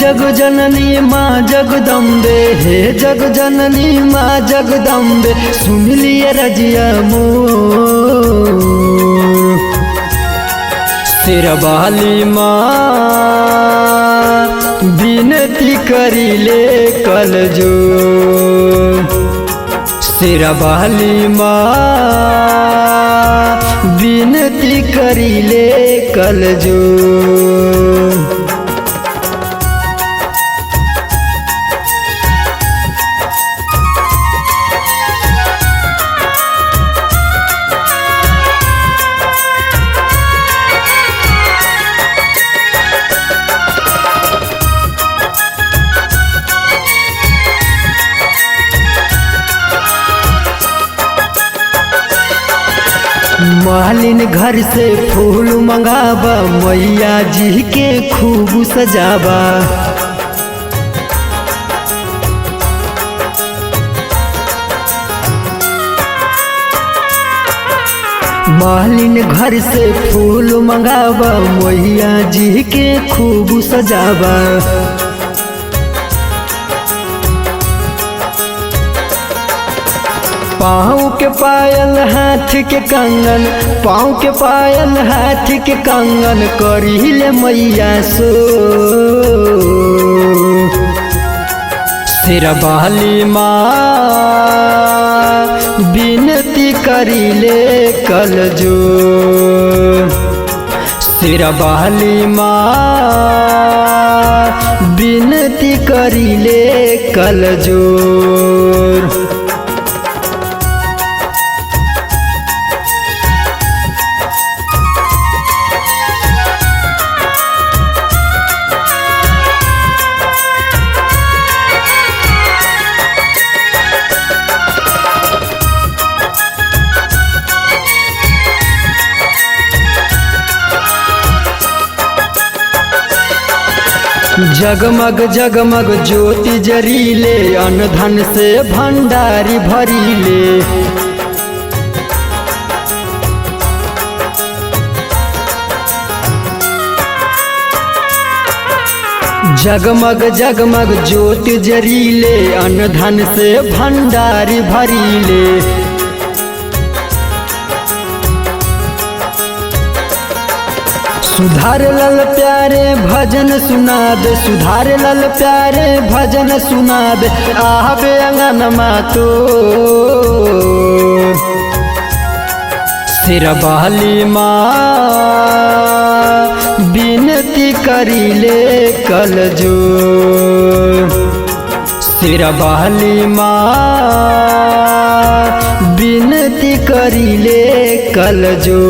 जग जननी माँ जगदम्बे, हे जग जननी माँ जगदम्बे, सुन लिए रजिया मोर। शेरवाली माँ विनती करिले कल जो, शेरवाली माँ विनती करिले कल जो। मालिन घर से फूल मंगावा, मैया जी के खूब सजावा। मालिन घर से फूल मंगावा, मैया जी के खूब सजावा। पाँव के पायल हाथ के कंगन, पाँव के पायल हाथ के कंगन, करिले मैया सो। शेरवाली माँ विनती करिले कल जो, शेरवाली माँ विनती करिले कल जो। जगमग जगमग ज्योति जरीले, अन्न धन से भंडारी भरीले। जगमग जगमग ज्योति जरीले, अन्न धन से भंडारी भरीले। सुधार लाल प्यारे भजन सुना दे, सुधार लाल प्यारे भजन सुना दे, आवे अंगन मातो। शेरवाली माँ विनती करिले कल जो, शेरवाली माँ विनती करिले कल जो।